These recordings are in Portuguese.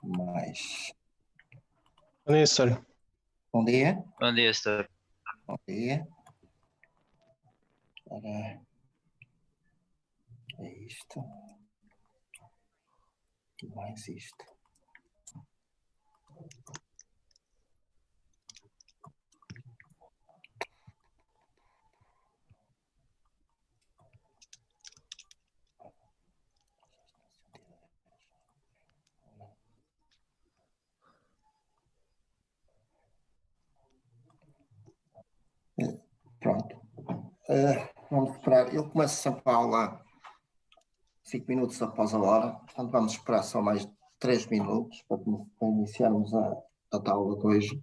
mais. Bom dia, senhor. Bom dia. Bom dia, senhor. Bom dia. Ora, é isto. Mais isto. Pronto. Vamos esperar. Eu começo sempre a aula 5 minutos após a hora, portanto vamos esperar só mais 3 minutos para iniciarmos a aula de hoje.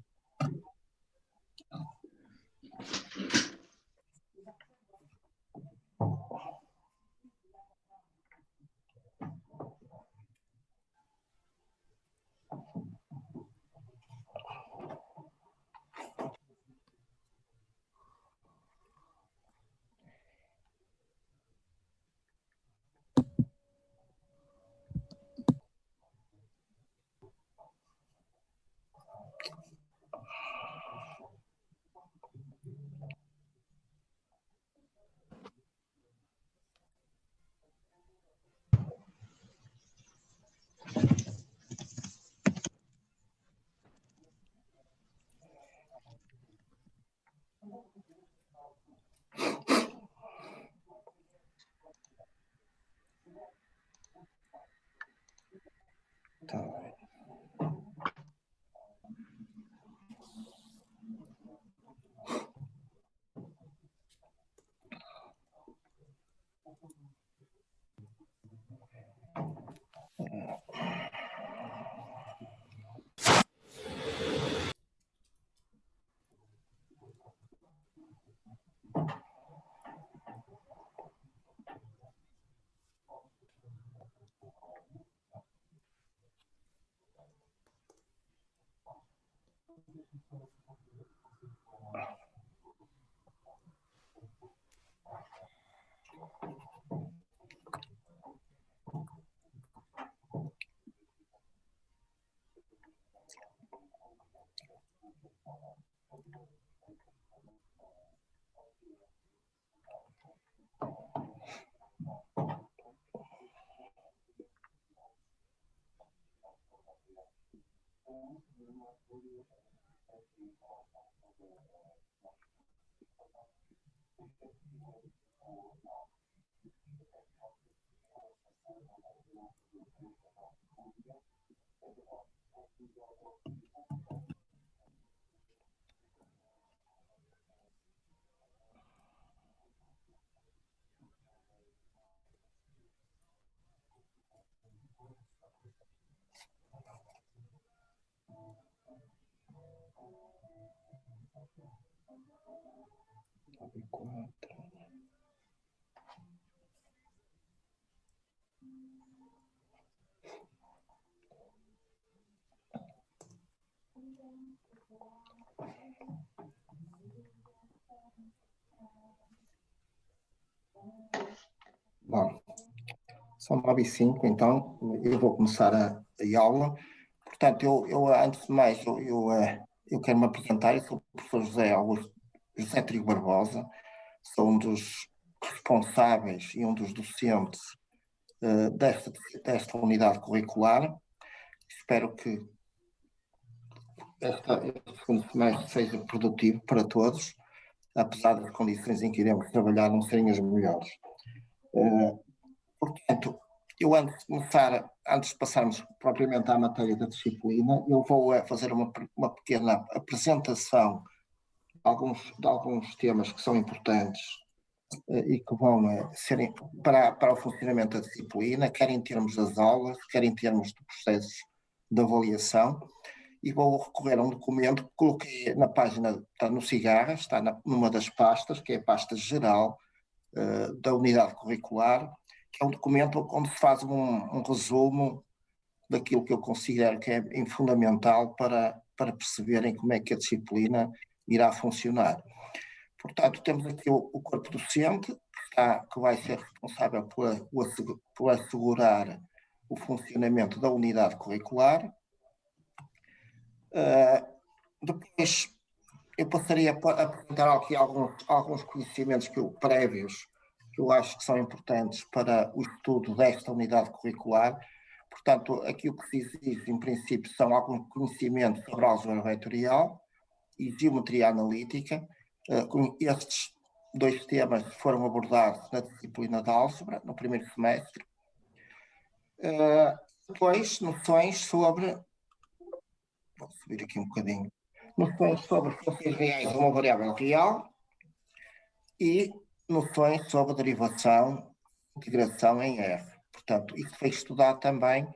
Tá bem. Bom, são 9h05, então eu vou começar a aula. Portanto, eu antes de mais, eu quero me apresentar. Eu sou o professor José Trigo Barbosa, sou um dos responsáveis e um dos docentes desta unidade curricular. Espero que este segundo semestre seja produtivo para todos, apesar das condições em que iremos trabalhar não serem as melhores. Portanto, eu antes de passarmos propriamente à matéria da disciplina, eu vou fazer uma pequena apresentação de alguns temas que são importantes e que vão serem para o funcionamento da disciplina, quer em termos das aulas, quer em termos de processos de avaliação, e vou recorrer a um documento que coloquei na página, está no Cigarra, está numa das pastas, que é a pasta geral da unidade curricular, que é um documento onde se faz um resumo daquilo que eu considero que é fundamental para perceberem como é que a disciplina irá funcionar. Portanto, temos aqui o corpo docente, que vai ser responsável por assegurar o funcionamento da unidade curricular. Depois eu passaria a apresentar aqui alguns conhecimentos prévios que eu acho que são importantes para o estudo desta unidade curricular. Portanto, aqui o que se exige, em princípio, são alguns conhecimentos sobre álgebra vetorial e geometria analítica. Estes dois temas foram abordados na disciplina de álgebra, no primeiro semestre. Depois, noções sobre... Vou subir aqui um bocadinho. Noções sobre funções reais de uma variável real e noções sobre derivação, integração em R. Portanto, isso foi estudado também,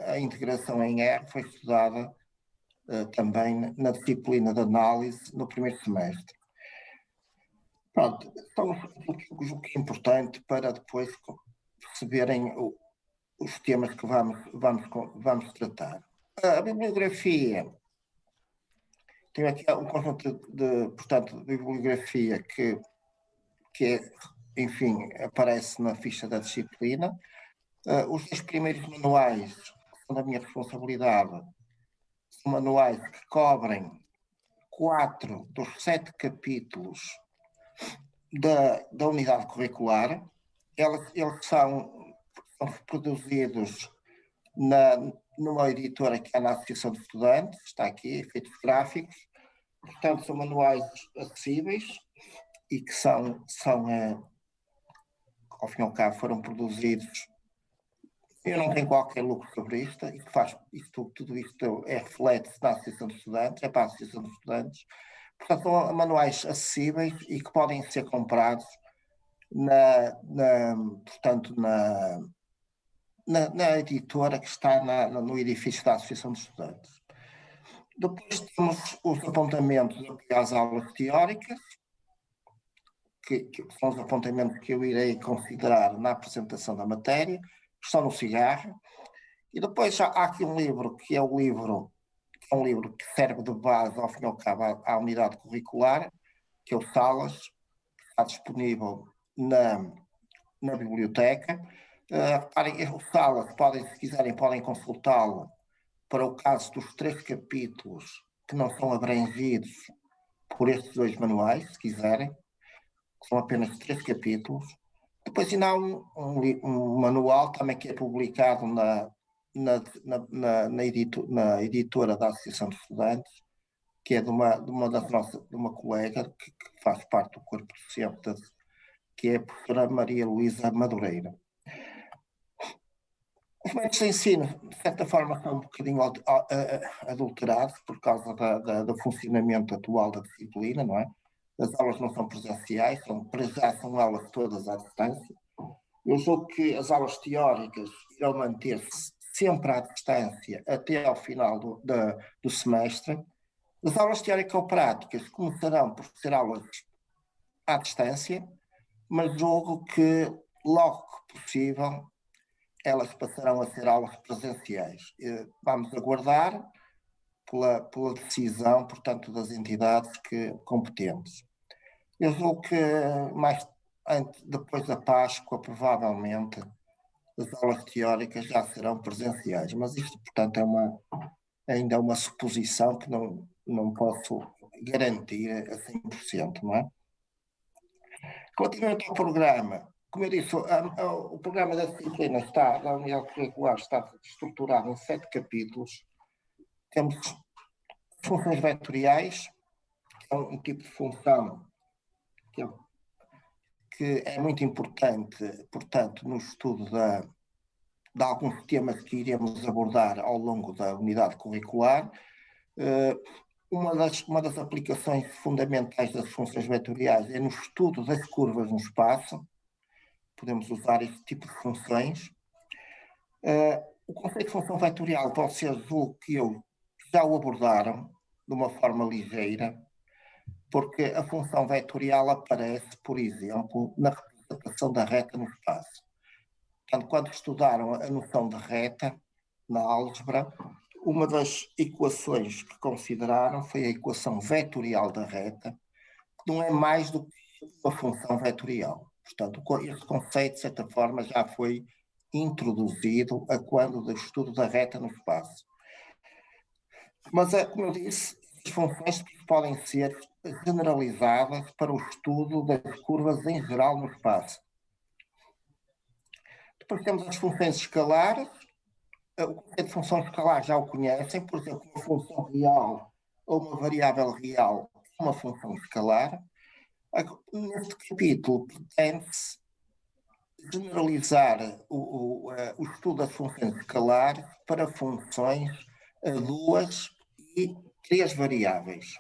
a integração em R foi estudada também na disciplina de análise no primeiro semestre. Pronto, então, o que é importante para depois perceberem os temas que vamos tratar. A bibliografia, tenho aqui um conjunto de bibliografia que enfim, aparece na ficha da disciplina. Os 10 primeiros manuais, que são da minha responsabilidade, são manuais que cobrem 4 dos 7 capítulos da unidade curricular. Eles são produzidos numa editora que é na Associação de Estudantes, está aqui, efeitos gráficos. Portanto, são manuais acessíveis e que ao fim e ao cabo, foram produzidos. Eu não tenho qualquer lucro sobre isto. Tudo isto reflete-se na Associação de Estudantes, é para a Associação de Estudantes. Portanto, são manuais acessíveis e que podem ser comprados na editora que está no edifício da Associação de Estudantes. Depois temos os apontamentos às aulas teóricas, que são os apontamentos que eu irei considerar na apresentação da matéria, que estão no cigarro. E depois há aqui um livro, que é um livro que serve de base, ao fim e ao cabo, à unidade curricular, que é o Salas, que está disponível na biblioteca. O Salas, se quiserem, podem consultá-lo para o caso dos 3 capítulos que não são abrangidos por estes 2 manuais, se quiserem. São apenas 3 capítulos. Depois ainda há um manual também que é publicado na editora da Associação de Estudantes, que é de uma colega que faz parte do corpo docente, que é a professora Maria Luísa Madureira. Os métodos de ensino, de certa forma, são um bocadinho adulterados por causa do funcionamento atual da disciplina, não é? As aulas não são presenciais, são aulas todas à distância. Eu julgo que as aulas teóricas irão manter-se sempre à distância até ao final do semestre. As aulas teórico-práticas começarão por ser aulas à distância, mas julgo que logo que possível elas passarão a ser aulas presenciais. Vamos aguardar pela decisão, portanto, das entidades competentes. Eu julgo que depois da Páscoa, provavelmente, as aulas teóricas já serão presenciais, mas isto, portanto, ainda é uma suposição que não posso garantir a 100%, não é? Relativamente ao programa, como eu disse, o programa da disciplina da unidade curricular está estruturado em 7 capítulos. Temos funções vetoriais, que é um tipo de função que é muito importante, portanto, no estudo de alguns temas que iremos abordar ao longo da unidade curricular. Uma das aplicações fundamentais das funções vetoriais é no estudo das curvas no espaço. Podemos usar este tipo de funções. O conceito de função vetorial pode ser que já o abordaram de uma forma ligeira, porque a função vetorial aparece, por exemplo, na representação da reta no espaço. Portanto, quando estudaram a noção de reta na álgebra, uma das equações que consideraram foi a equação vetorial da reta, que não é mais do que uma função vetorial. Portanto, este conceito, de certa forma, já foi introduzido quando do estudo da reta no espaço. Mas, como eu disse, as funções podem ser generalizadas para o estudo das curvas em geral no espaço. Depois temos as funções escalares. O conceito de função escalar já o conhecem, por exemplo, uma função real ou uma variável real é uma função escalar. Neste capítulo, pretende-se generalizar o estudo das funções escalares para funções a duas e três variáveis.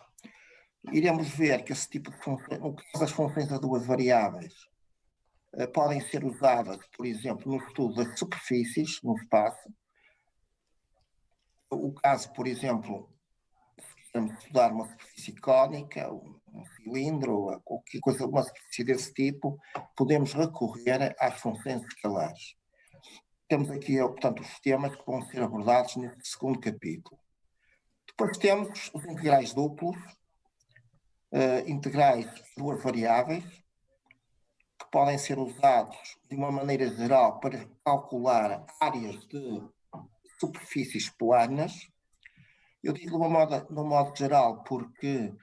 Iremos ver que esse tipo de funções, no caso das funções a duas variáveis, podem ser usadas, por exemplo, no estudo das superfícies no espaço. O caso, por exemplo, se quisermos estudar uma superfície cónica, um cilindro, ou qualquer coisa, uma superfície desse tipo, podemos recorrer às funções escalares. Temos aqui, portanto, os temas que vão ser abordados neste segundo capítulo. Depois temos os integrais duplos, integrais de duas variáveis, que podem ser usados de uma maneira geral para calcular áreas de superfícies planas. Eu digo de um modo geral porque,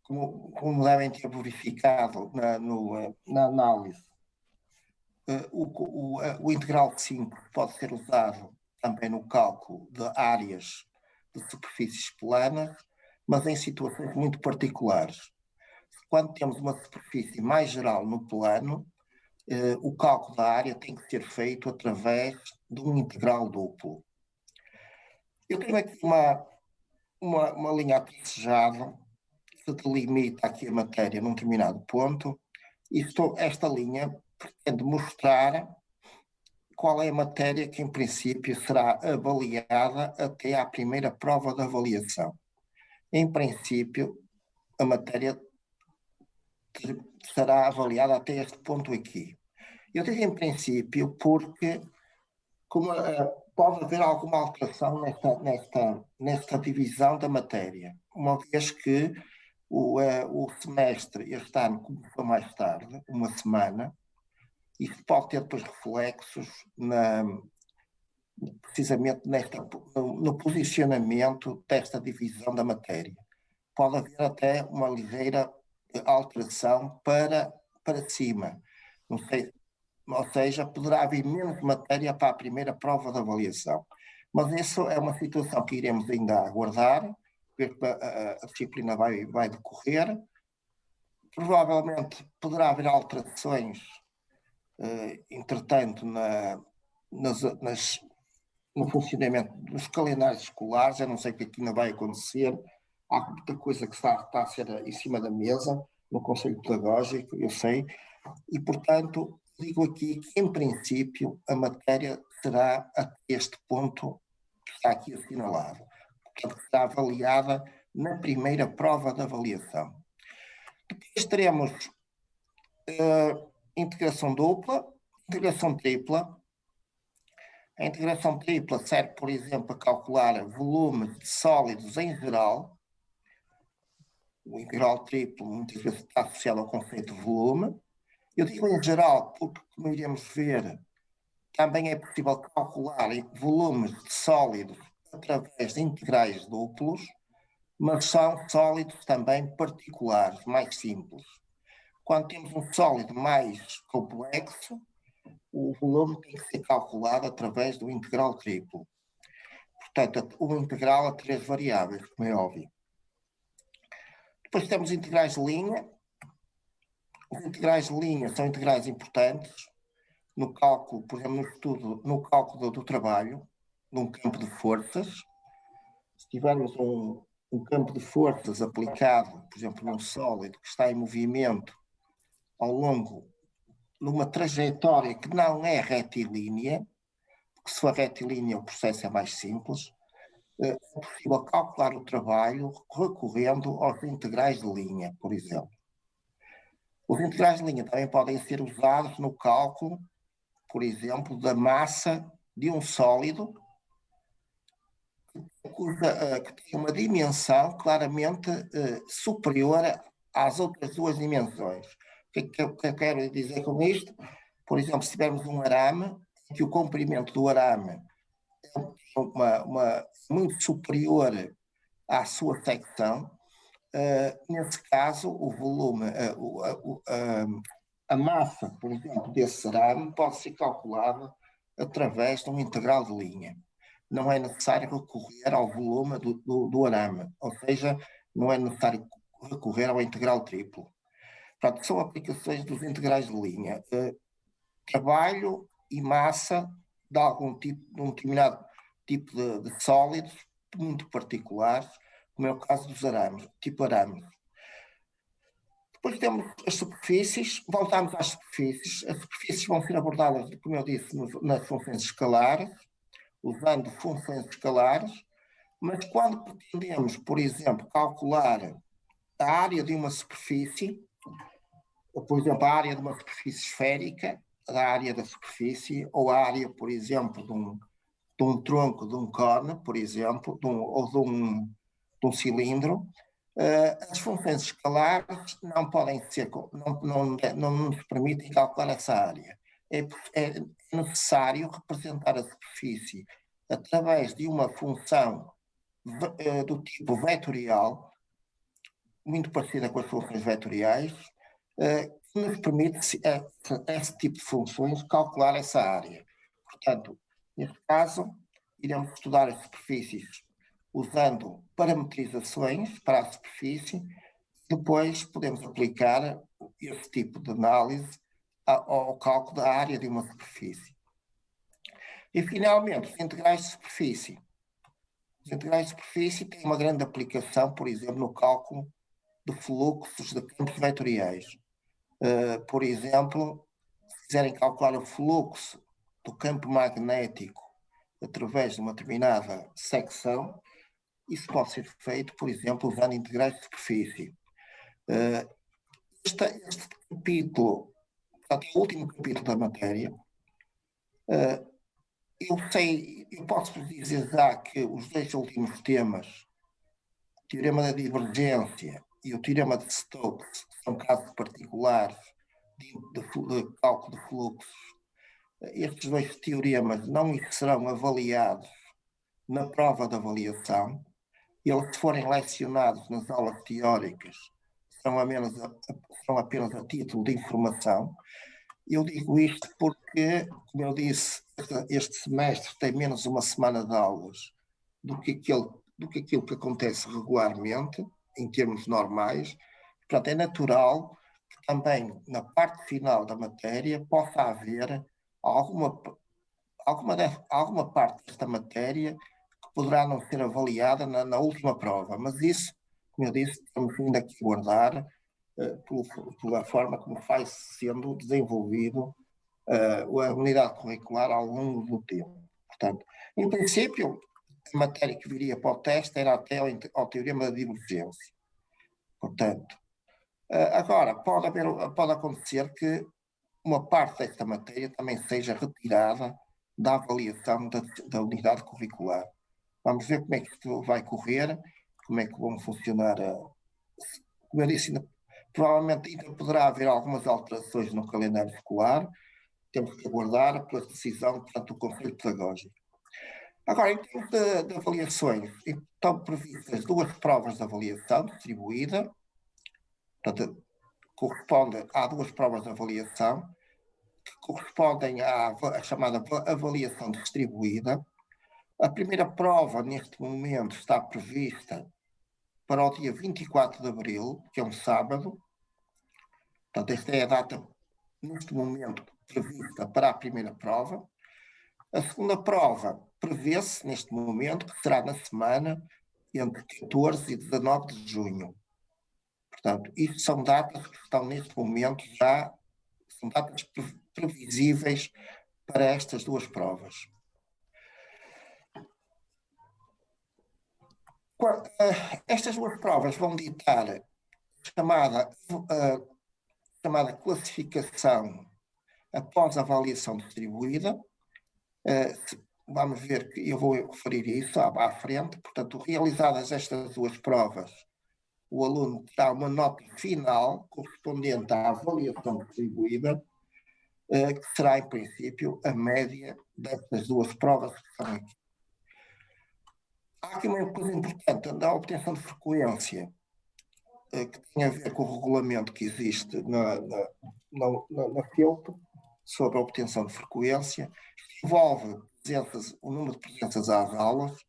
como devem ter verificado na análise, o integral simples pode ser usado também no cálculo de áreas de superfícies planas, mas em situações muito particulares. Quando temos uma superfície mais geral no plano, o cálculo da área tem que ser feito através de um integral duplo. Eu tenho aqui uma linha tracejada que delimita aqui a matéria num determinado ponto, e esta linha pretende mostrar qual é a matéria que, em princípio, será avaliada até à primeira prova de avaliação. Em princípio, a matéria será avaliada até este ponto aqui. Eu digo em princípio porque pode haver alguma alteração nesta divisão da matéria, uma vez que o semestre este ano começou mais tarde, uma semana. Isto pode ter depois reflexos precisamente no posicionamento desta divisão da matéria. Pode haver até uma ligeira alteração para cima. Não sei, ou seja, poderá haver menos matéria para a primeira prova de avaliação. Mas isso é uma situação que iremos ainda aguardar, ver que a disciplina vai decorrer. Provavelmente poderá haver alterações entretanto, no funcionamento dos calendários escolares. Eu não sei o que aqui ainda vai acontecer. Há muita coisa que está a ser em cima da mesa no Conselho Pedagógico, eu sei, e, portanto, digo aqui que, em princípio, a matéria será a este ponto que está aqui assinalado. Portanto, será avaliada na primeira prova de avaliação. Depois teremos integração dupla, integração tripla. A integração tripla serve, por exemplo, a calcular volumes de sólidos em geral. O integral triplo muitas vezes está associado ao conceito de volume. Eu digo em geral porque, como iremos ver, também é possível calcular volumes de sólidos através de integrais duplos, mas são sólidos também particulares, mais simples. Quando temos um sólido mais complexo, o volume tem que ser calculado através do integral triplo. Portanto, o integral a três variáveis, como é óbvio. Depois temos integrais de linha. Os integrais de linha são integrais importantes no cálculo, por exemplo, no cálculo do trabalho, num campo de forças. Se tivermos um campo de forças aplicado, por exemplo, num sólido que está em movimento ao longo numa trajetória que não é retilínea, porque se for retilínea o processo é mais simples, é possível calcular o trabalho recorrendo aos integrais de linha, por exemplo. Os integrais de linha também podem ser usados no cálculo, por exemplo, da massa de um sólido que tem uma dimensão claramente superior às outras duas dimensões. O que eu quero dizer com isto? Por exemplo, se tivermos um arame, que o comprimento do arame é muito superior à sua secção. Nesse caso, o volume, a massa, por exemplo, desse arame pode ser calculada através de um integral de linha. Não é necessário recorrer ao volume do arame, ou seja, não é necessário recorrer ao integral triplo. Portanto, são aplicações dos integrais de linha. Trabalho e massa de algum tipo, de um determinado tipo de sólidos muito particulares, como é o caso dos arames, tipo arames. Depois temos as superfícies, voltamos às superfícies. As superfícies vão ser abordadas, como eu disse, nas funções escalares, usando funções escalares, mas quando pretendemos, por exemplo, calcular a área de uma superfície, por exemplo, a área de uma superfície esférica, a área da superfície, ou a área, por exemplo, de um tronco de um cone, por exemplo, ou de um cilindro, as funções escalares não podem ser, não nos permitem calcular essa área. É necessário representar a superfície através de uma função do tipo vetorial, muito parecida com as funções vetoriais, que nos permite, esse tipo de funções, calcular essa área. Portanto, neste caso, iremos estudar as superfícies usando parametrizações para a superfície, depois podemos aplicar esse tipo de análise ao cálculo da área de uma superfície. E, finalmente, os integrais de superfície. Os integrais de superfície têm uma grande aplicação, por exemplo, no cálculo de fluxos de campos vetoriais. Por exemplo, se quiserem calcular o fluxo do campo magnético através de uma determinada secção, isso pode ser feito, por exemplo, usando integrais de superfície. Este capítulo, portanto, é o último capítulo da matéria. Eu posso dizer já que os dois últimos temas, o teorema da divergência e o teorema de Stokes, são casos particulares de cálculo de fluxos. Estes dois teoremas não serão avaliados na prova de avaliação. Eles, se forem lecionados nas aulas teóricas, serão apenas a título de informação. Eu digo isto porque, como eu disse, este semestre tem menos uma semana de aulas do que aquilo que acontece regularmente, em termos normais. Portanto, é natural que também, na parte final da matéria, possa haver alguma parte desta matéria que poderá não ser avaliada na última prova. Mas isso, como eu disse, estamos ainda aqui a guardar pela forma como vai sendo desenvolvido a unidade curricular ao longo do tempo. Portanto, em princípio, a matéria que viria para o teste era até ao teorema da divergência. Portanto, agora, pode acontecer que uma parte desta matéria também seja retirada da avaliação da unidade curricular. Vamos ver como é que isto vai correr, como é que vão funcionar. Como eu disse, provavelmente ainda poderá haver algumas alterações no calendário escolar. Temos que aguardar pela decisão, portanto, do Conselho Pedagógico. Agora, em termos de avaliações, estão previstas duas provas de avaliação distribuída. Portanto, há duas provas de avaliação que correspondem à chamada avaliação distribuída. A primeira prova, neste momento, está prevista para o dia 24 de abril, que é um sábado. Portanto, esta é a data, neste momento, prevista para a primeira prova. A segunda prova prevê-se, neste momento, que será na semana entre 14 e 19 de junho. Portanto, isto são datas que estão, neste momento, são datas previsíveis para estas duas provas. Estas duas provas vão ditar a chamada classificação após a avaliação distribuída. Vamos ver que eu vou referir isso à frente. Portanto, realizadas estas duas provas, o aluno terá uma nota final correspondente à avaliação distribuída, que será, em princípio, a média destas duas provas que são aqui. há aqui uma coisa importante, da obtenção de frequência, que tem a ver com o regulamento que existe na FEUP sobre a obtenção de frequência, envolve o número de presenças às aulas,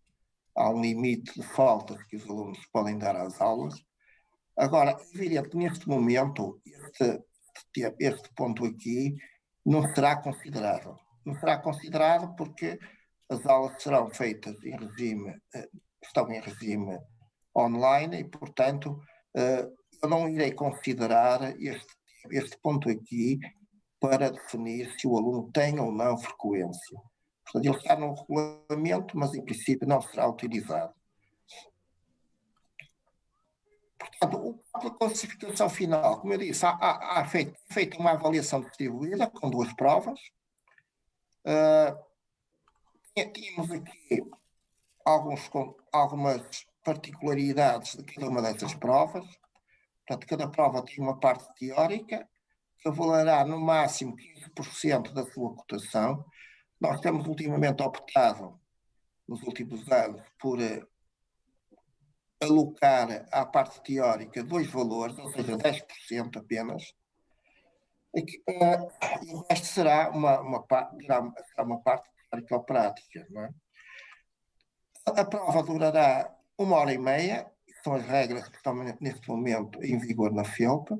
há um limite de faltas que os alunos podem dar às aulas. Agora, é evidente que neste momento, este ponto aqui não será considerado. Não será considerado porque as aulas serão feitas estão em regime online e, portanto, eu não irei considerar este ponto aqui para definir se o aluno tem ou não frequência. Portanto, ele está no regulamento, mas em princípio não será utilizado. Portanto, a classificação final, como eu disse, há feita uma avaliação distribuída com 2 provas. Tínhamos aqui algumas particularidades de cada uma dessas provas. Portanto, cada prova tem uma parte teórica que avalará no máximo 15% da sua cotação. Nós temos ultimamente optado, nos últimos anos, por alocar à parte teórica 2 valores, ou seja, 10% apenas. E o resto será uma parte teórica ou prática. Não é? A prova durará 1h30, que são as regras que estão neste momento em vigor na FEUP.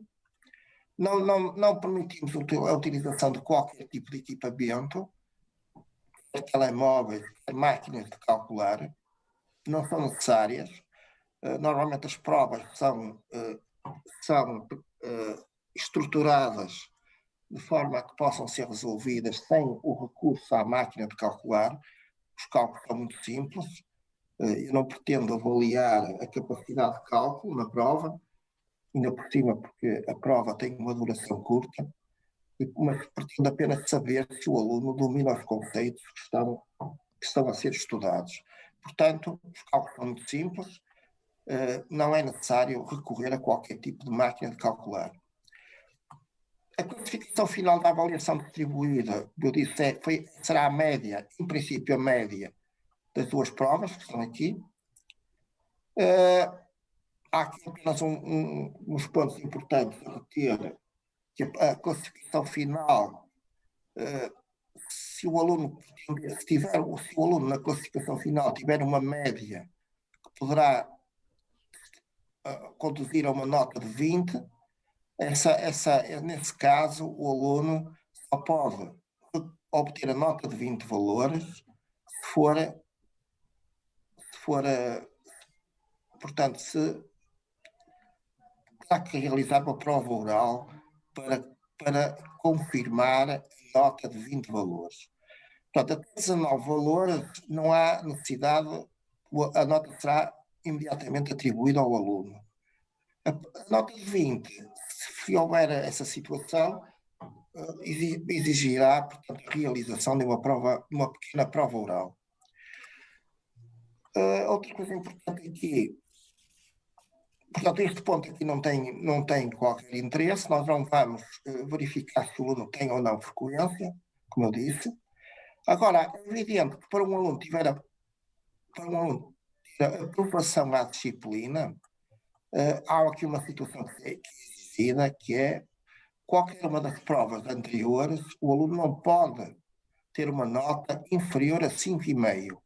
Não permitimos a utilização de qualquer tipo de equipamento, telemóveis, máquinas de calcular, não são necessárias. Normalmente as provas são estruturadas de forma a que possam ser resolvidas sem o recurso à máquina de calcular. Os cálculos são muito simples. Eu não pretendo avaliar a capacidade de cálculo na prova, ainda por cima porque a prova tem uma duração curta, mas pretendo apenas saber se o aluno domina os conceitos que estão a ser estudados. Portanto, os cálculos são muito simples, não é necessário recorrer a qualquer tipo de máquina de calcular. A classificação final da avaliação distribuída, eu disse, será a média, em princípio a média das 2 provas que estão aqui. Há aqui apenas uns pontos importantes a reter, que a classificação final, se o aluno na classificação final tiver uma média que poderá conduzir a uma nota de 20, nesse caso o aluno só pode obter a nota de 20 valores se for portanto, terá que realizar uma prova oral para confirmar a nota de 20 valores. Portanto, até 19 valores não há necessidade, a nota será imediatamente atribuída ao aluno. A nota de 20, se houver essa situação, exigirá, portanto, a realização de uma pequena prova oral. Outra coisa importante aqui, portanto, este ponto aqui não tem qualquer interesse, nós não vamos verificar se o aluno tem ou não frequência, como eu disse. Agora, é evidente que para um aluno ter a aprovação à disciplina, há aqui uma situação que é exigida, que é qualquer uma das provas anteriores, o aluno não pode ter uma nota inferior a 5,5.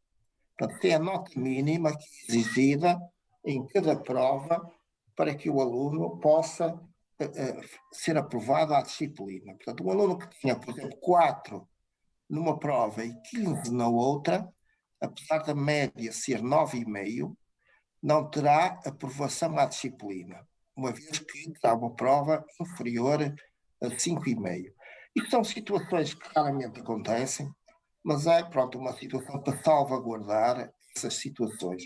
Portanto, tem a nota mínima que é exigida em cada prova para que o aluno possa ser aprovado à disciplina. Portanto, um aluno que tinha, por exemplo, 4 numa prova e 15 na outra, apesar da média ser 9,5, não terá aprovação à disciplina, uma vez que terá uma prova inferior a 5,5. Isto são situações que raramente acontecem, mas é, uma situação para salvaguardar essas situações.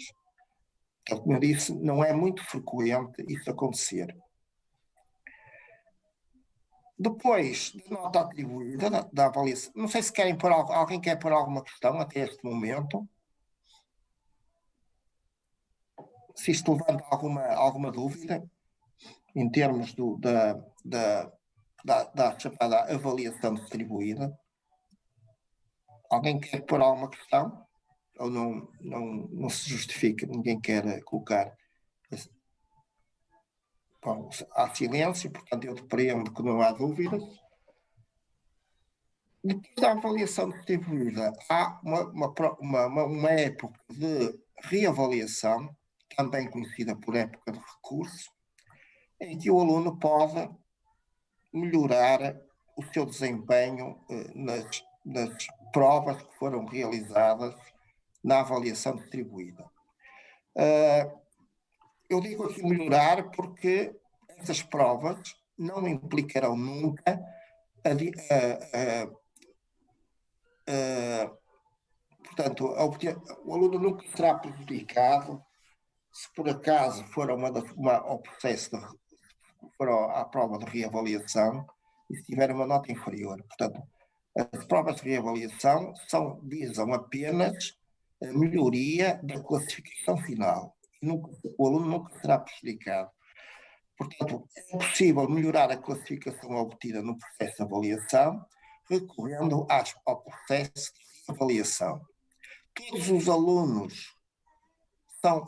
Como eu disse, não é muito frequente isso acontecer. Depois da nota atribuída, da avaliação, não sei se alguém quer pôr alguma questão até este momento. Se isto levanta alguma dúvida em termos da chamada avaliação distribuída. Alguém quer pôr alguma questão? ou não se justifica, ninguém quer colocar. Bom, há silêncio, portanto eu depreendo que não há dúvidas. Depois da avaliação distribuída, há uma época de reavaliação, também conhecida por época de recurso, em que o aluno pode melhorar o seu desempenho nas provas que foram realizadas na avaliação distribuída. Eu digo aqui melhorar porque essas provas não implicarão nunca portanto, o aluno nunca será prejudicado se por acaso for ao processo for à prova de reavaliação e se tiver uma nota inferior. Portanto, as provas de reavaliação visam apenas a melhoria da classificação final. O aluno nunca será prejudicado. Portanto, é possível melhorar a classificação obtida no processo de avaliação recorrendo ao processo de avaliação. Todos os alunos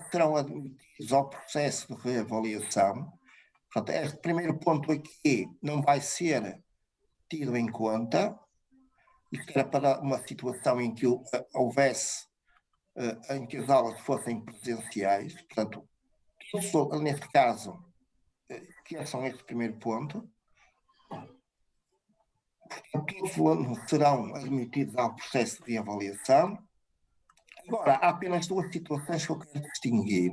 serão admitidos ao processo de reavaliação. Portanto, este primeiro ponto aqui não vai ser tido em conta. Isto era para uma situação em que houvesse, em que as aulas fossem presenciais. Portanto, neste caso, esqueçam este primeiro ponto. Portanto, todos os alunos serão admitidos ao processo de reavaliação. Agora, há apenas duas situações que eu quero distinguir.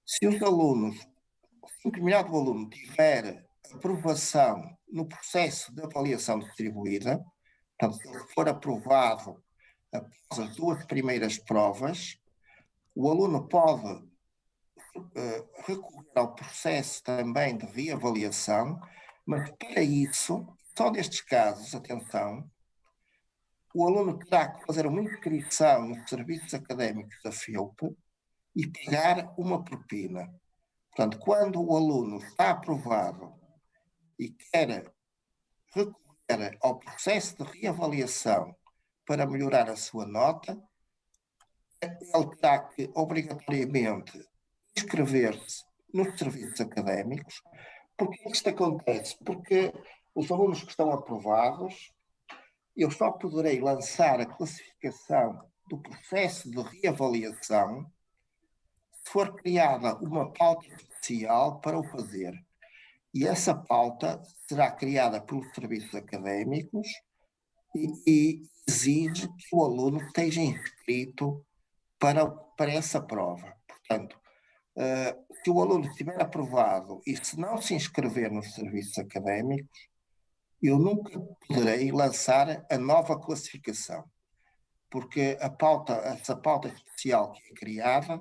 Se os alunos, se um determinado aluno tiver aprovação no processo de avaliação distribuída, portanto, se ele for aprovado após as duas primeiras provas, o aluno pode recorrer ao processo também de reavaliação, mas para isso, só nestes casos, atenção, o aluno terá que fazer uma inscrição nos serviços académicos da FEUP e pagar uma propina. Portanto, quando o aluno está aprovado e quer recorrer ao processo de reavaliação para melhorar a sua nota, ele terá que, obrigatoriamente, inscrever-se nos serviços académicos. Por que isto acontece? Porque os alunos que estão aprovados, eu só poderei lançar a classificação do processo de reavaliação se for criada uma pauta especial para o fazer. E essa pauta será criada pelos serviços académicos e exige que o aluno esteja inscrito para essa prova. Portanto, se o aluno estiver aprovado e se não se inscrever nos serviços académicos, eu nunca poderei lançar a nova classificação, porque essa pauta especial que é criada,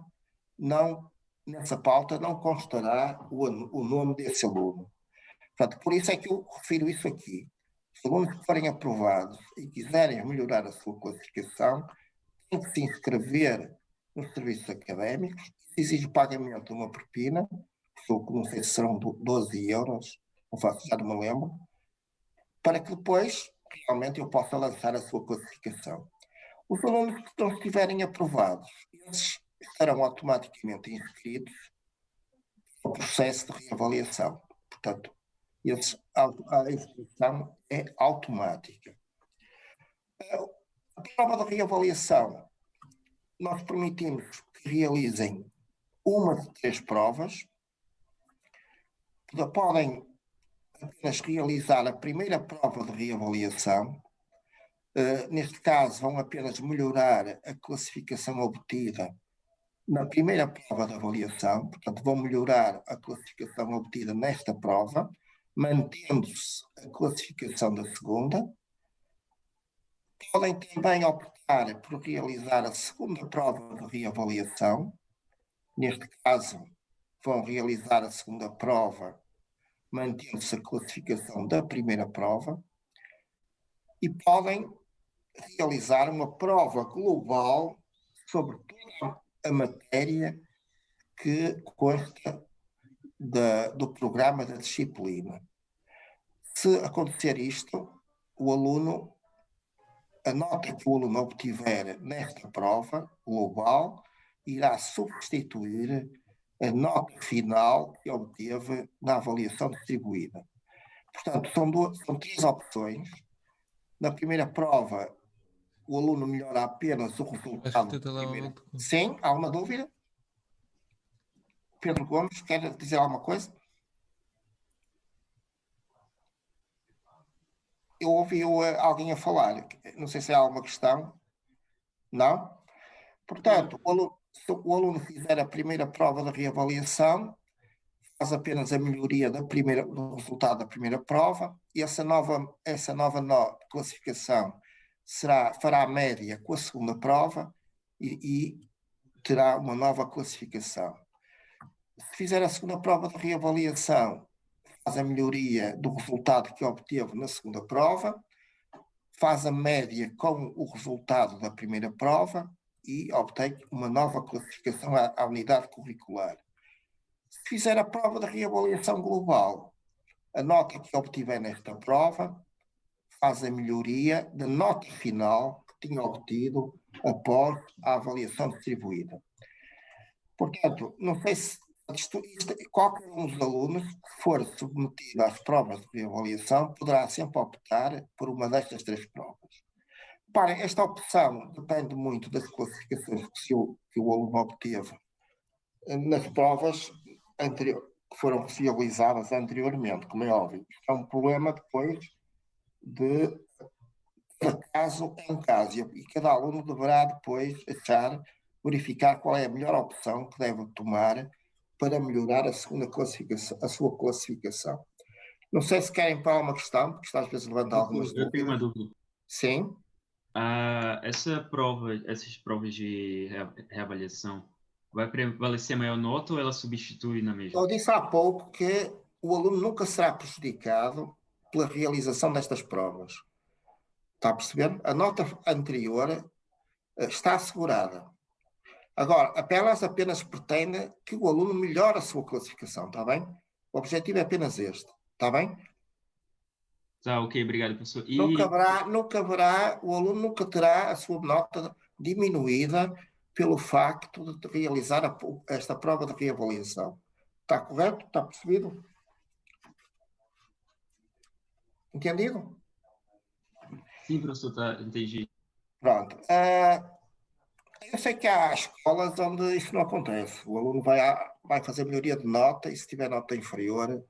nessa pauta não constará o nome desse aluno. Portanto, por isso é que eu refiro isso aqui. Os alunos que forem aprovados e quiserem melhorar a sua classificação, têm que se inscrever nos serviços académicos, exige o pagamento de uma propina, que não sei se serão 12 euros, não faço, já não me lembro, para que depois, realmente, eu possa lançar a sua classificação. Os alunos que não estiverem aprovados, esses estarão automaticamente inscritos no processo de reavaliação. Portanto, a inscrição é automática. A prova de reavaliação, nós permitimos que realizem uma de 3 provas. Podem apenas realizar a primeira prova de reavaliação. Neste caso, vão apenas melhorar a classificação obtida na primeira prova de avaliação, portanto, vão melhorar a classificação obtida nesta prova, mantendo-se a classificação da segunda. Podem também optar por realizar a segunda prova de reavaliação. Neste caso, vão realizar a segunda prova, mantendo-se a classificação da primeira prova. E podem realizar uma prova global sobre toda a matéria que consta do programa da disciplina. Se acontecer isto, o aluno a nota que o aluno obtiver nesta prova global irá substituir a nota final que obteve na avaliação distribuída. Portanto, são três opções. Na primeira prova, o aluno melhora apenas o Acho que resultado o teu da primeira. telemóvel tocou. Sim, há uma dúvida? Pedro Gomes, quer dizer alguma coisa? Eu ouvi alguém a falar, não sei se há alguma questão. Não? Portanto, se o aluno fizer a primeira prova de reavaliação, faz apenas a melhoria do resultado da primeira prova, e essa nova classificação fará a média com a segunda prova e terá uma nova classificação. Se fizer a segunda prova de reavaliação, faz a melhoria do resultado que obteve na segunda prova, faz a média com o resultado da primeira prova e obtém uma nova classificação à unidade curricular. Se fizer a prova de reavaliação global, a nota que obtiver nesta prova faz a melhoria da nota final que tinha obtido após a avaliação distribuída. Portanto, não sei se qualquer um dos alunos que for submetido às provas de reavaliação poderá sempre optar por uma destas três provas. Reparem, esta opção depende muito das classificações que o aluno obteve nas provas que foram realizadas anteriormente, como é óbvio. Isto é um problema depois de caso em caso, e cada aluno deverá depois verificar qual é a melhor opção que deve tomar para melhorar a sua classificação. Não sei se querem para uma questão, porque está às vezes levando algumas dúvidas. Eu tenho uma dúvida. Sim. Essas provas de reavaliação, vai prevalecer a maior nota ou ela substitui na mesma? Eu disse há pouco que o aluno nunca será prejudicado pela realização destas provas. Está a perceber? A nota anterior está assegurada. Agora, elas apenas pretendem que o aluno melhore a sua classificação, está bem? O objetivo é apenas este, está bem? Tá, ok, obrigado, professor. Nunca haverá, o aluno nunca terá a sua nota diminuída pelo facto de realizar esta prova de reavaliação. Está correto? Está percebido? Entendido? Sim, professor, entendi. Pronto. Eu sei que há escolas onde isso não acontece. O aluno vai fazer melhoria de nota e se tiver nota inferior,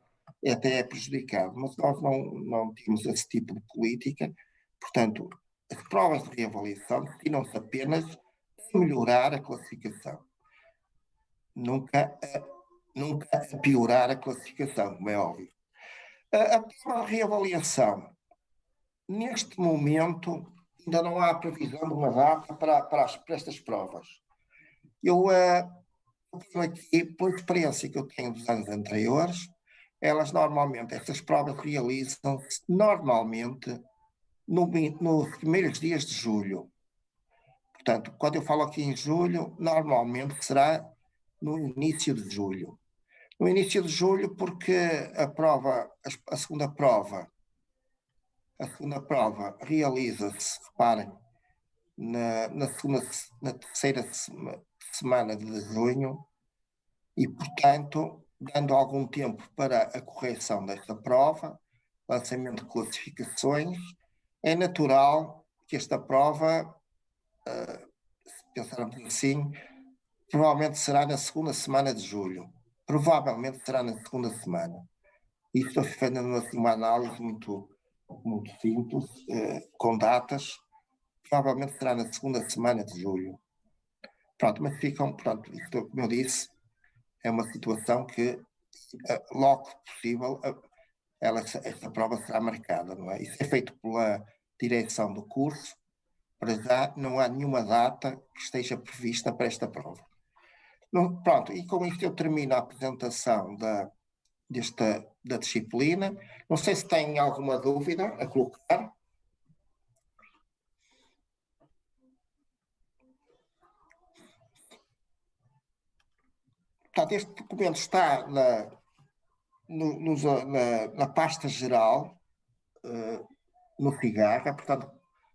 até é prejudicado. Mas nós não temos esse tipo de política. Portanto, as provas de reavaliação destinam-se apenas a melhorar a classificação. Nunca a piorar a classificação, como é óbvio. A prova de reavaliação, neste momento, ainda não há previsão de uma data para estas provas. Eu tenho aqui, pela experiência que eu tenho dos anos anteriores, estas provas realizam-se normalmente nos primeiros dias de julho. Portanto, quando eu falo aqui em julho, normalmente será no início de julho. No início de julho, porque a segunda prova realiza-se, reparem, na terceira semana de junho e, portanto, dando algum tempo para a correção desta prova, lançamento de classificações, é natural que esta prova, se pensarmos assim, provavelmente será na segunda semana de julho. Provavelmente será na segunda semana. E estou fazendo uma análise muito simples, com datas. Provavelmente será na segunda semana de julho. Pronto, mas isto, como eu disse, é uma situação que, logo que possível, esta prova será marcada, não é? Isso é feito pela direção do curso. Para já não há nenhuma data que esteja prevista para esta prova. Pronto, e com isto eu termino a apresentação da disciplina. Não sei se têm alguma dúvida a colocar. Portanto, este documento está na pasta geral, no Figarra. Portanto,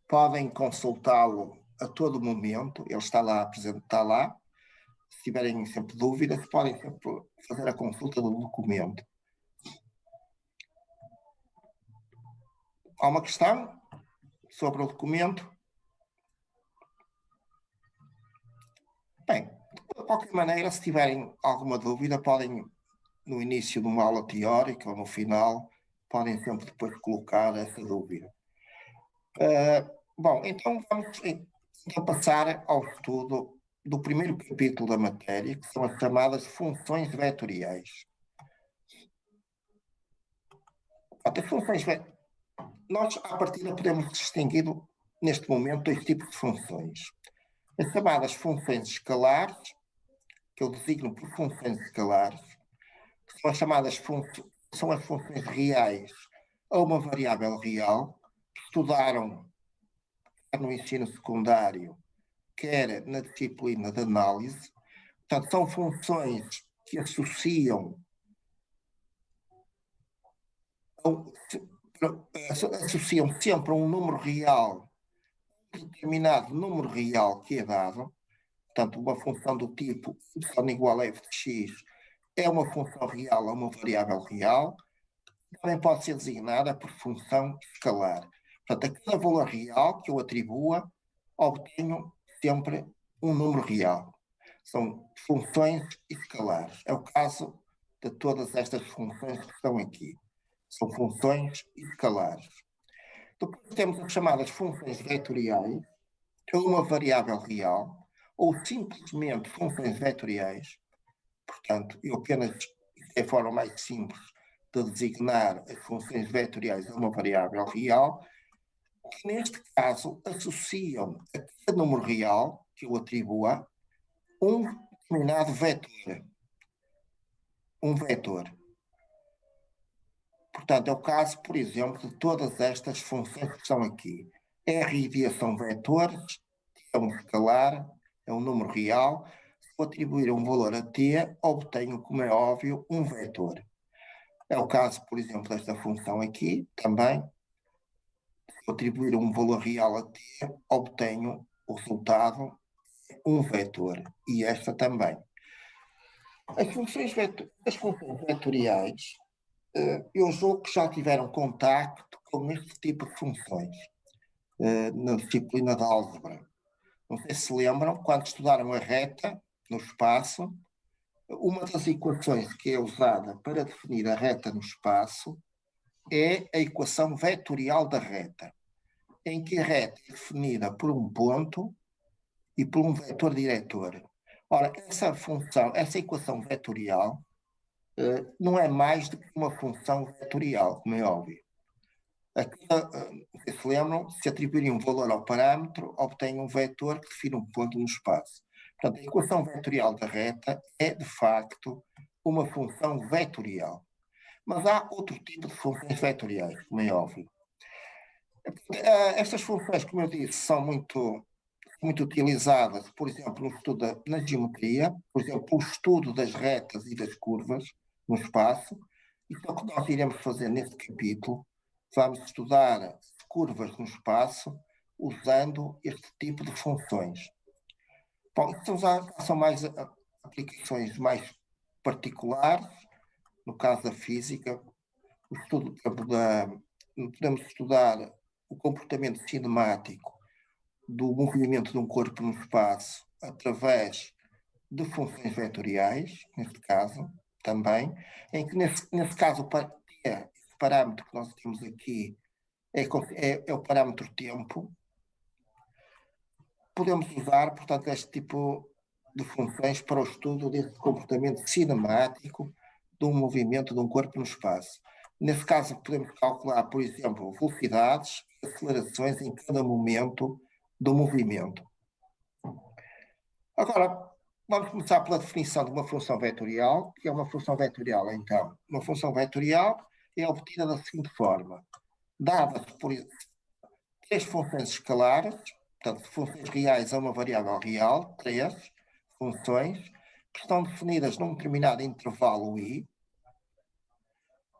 podem consultá-lo a todo momento, ele está lá presente, está lá. Se tiverem sempre dúvidas, podem sempre fazer a consulta do documento. Há uma questão sobre o documento? Bem, de qualquer maneira, se tiverem alguma dúvida, podem, no início de uma aula teórica ou no final, podem sempre depois colocar essa dúvida. Bom, então vamos então passar ao estudo do primeiro capítulo da matéria, que são as chamadas funções vetoriais. As funções vetoriais. Nós, à partida, podemos distinguir, neste momento, dois tipos de funções. As chamadas funções escalares, que eu designo por funções escalares, que são as chamadas são as funções reais a uma variável real, que estudaram quer no ensino secundário, quer na disciplina de análise. Portanto, são funções que associam sempre a um número real, um determinado número real que é dado. Portanto, uma função do tipo y igual a f de x é uma função real a uma variável real. Também pode ser designada por função escalar. Portanto, a cada valor real que eu atribua, obtenho sempre um número real. São funções escalares. É o caso de todas estas funções que estão aqui. São funções escalares. Depois temos as chamadas funções vetoriais, que é uma variável real, ou simplesmente funções vetoriais. Portanto, eu apenas, é a forma mais simples de designar as funções vetoriais a uma variável real, que neste caso associam a cada número real que eu atribua um determinado vetor. Um vetor. Portanto, é o caso, por exemplo, de todas estas funções que estão aqui. R e D são vetores, é um escalar, é um número real. Se eu atribuir um valor a T, obtenho, como é óbvio, um vetor. É o caso, por exemplo, desta função aqui, também. Se eu atribuir um valor real a T, obtenho o resultado, um vetor. E esta também. As funções vetoriais, eu julgo que já tiveram contacto com este tipo de funções na disciplina de álgebra. Não sei se lembram, quando estudaram a reta no espaço, uma das equações que é usada para definir a reta no espaço é a equação vetorial da reta, em que a reta é definida por um ponto e por um vetor diretor. Ora, essa equação vetorial não é mais do que uma função vetorial, como é óbvio. Se lembram, se atribuírem um valor ao parâmetro, obtêm um vetor que define um ponto no espaço. Portanto, a equação vetorial da reta é, de facto, uma função vetorial. Mas há outro tipo de funções vetoriais, como é óbvio. Estas funções, como eu disse, são muito utilizadas, por exemplo, no estudo na geometria, por exemplo, o estudo das retas e das curvas no espaço. Isso é o que nós iremos fazer neste capítulo. Vamos estudar curvas no espaço usando este tipo de funções. Bom, então já são mais aplicações mais particulares, no caso da física, o estudo podemos estudar o comportamento cinemático do movimento de um corpo no espaço através de funções vetoriais, neste caso, também, em que nesse caso esse parâmetro que nós temos aqui é o parâmetro tempo. Podemos usar, portanto, este tipo de funções para o estudo desse comportamento cinemático de um movimento de um corpo no espaço. Nesse caso, podemos calcular, por exemplo, velocidades e acelerações em cada momento do movimento. Agora, vamos começar pela definição de uma função vetorial, que é uma função vetorial, então. Uma função vetorial é obtida da seguinte forma. Dadas por três funções escalares, portanto, funções reais a uma variável real, três funções, que estão definidas num determinado intervalo i,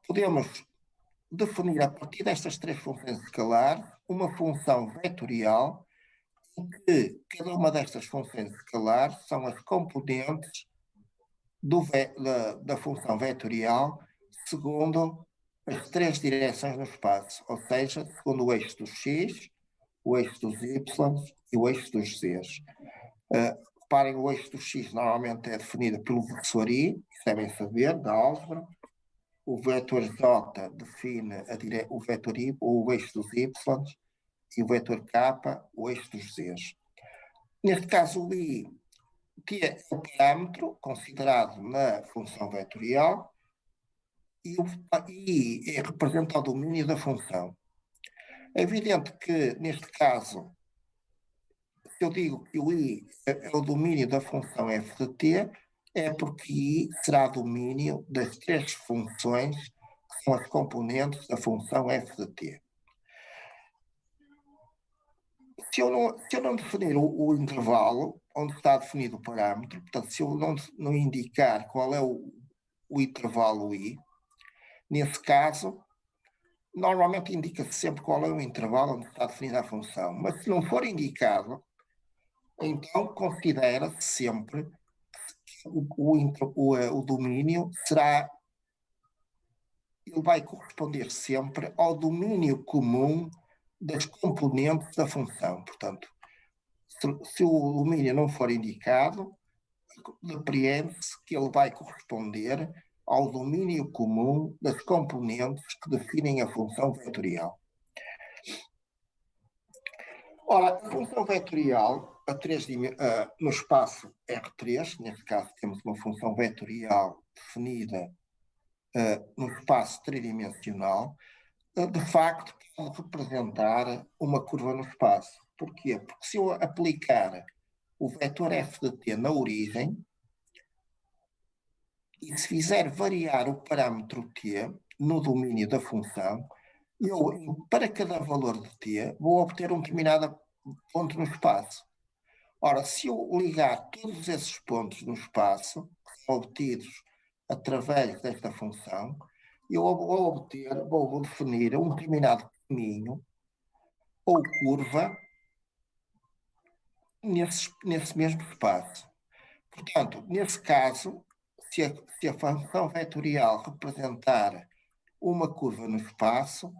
podemos definir a partir destas três funções escalares uma função vetorial em que cada uma destas funções escalares são as componentes da função vetorial segundo as três direções no espaço, ou seja, segundo o eixo dos x, o eixo dos y e o eixo dos z's. Reparem, o eixo dos x normalmente é definido pelo vetor i, isso devem saber, da álgebra. O vetor j define o vetor i, o eixo dos y, e o vetor k, o eixo dos z's. Neste caso, o i é o parâmetro considerado na função vetorial e representa o domínio da função. É evidente que, neste caso, se eu digo que o i é o domínio da função f de t, é porque i será domínio das três funções que são as componentes da função f de t. Se eu não definir o intervalo onde está definido o parâmetro, portanto, se eu não indicar qual é o intervalo i, nesse caso, normalmente indica-se sempre qual é o intervalo onde está definida a função. Mas se não for indicado, então considera-se sempre que o domínio será... Ele vai corresponder sempre ao domínio comum das componentes da função. Portanto, se o domínio não for indicado, depreende-se que ele vai corresponder ao domínio comum das componentes que definem a função vetorial. Ora, a função vetorial no espaço R3, neste caso temos uma função vetorial definida no espaço tridimensional, de facto pode representar uma curva no espaço. Porquê? Porque se eu aplicar o vetor f de t na origem, e se fizer variar o parâmetro t no domínio da função, eu, para cada valor de t, vou obter um determinado ponto no espaço. Ora, se eu ligar todos esses pontos no espaço, que são obtidos através desta função, eu vou definir um determinado caminho ou curva nesse mesmo espaço. Portanto, nesse caso, se a função vetorial representar uma curva no espaço,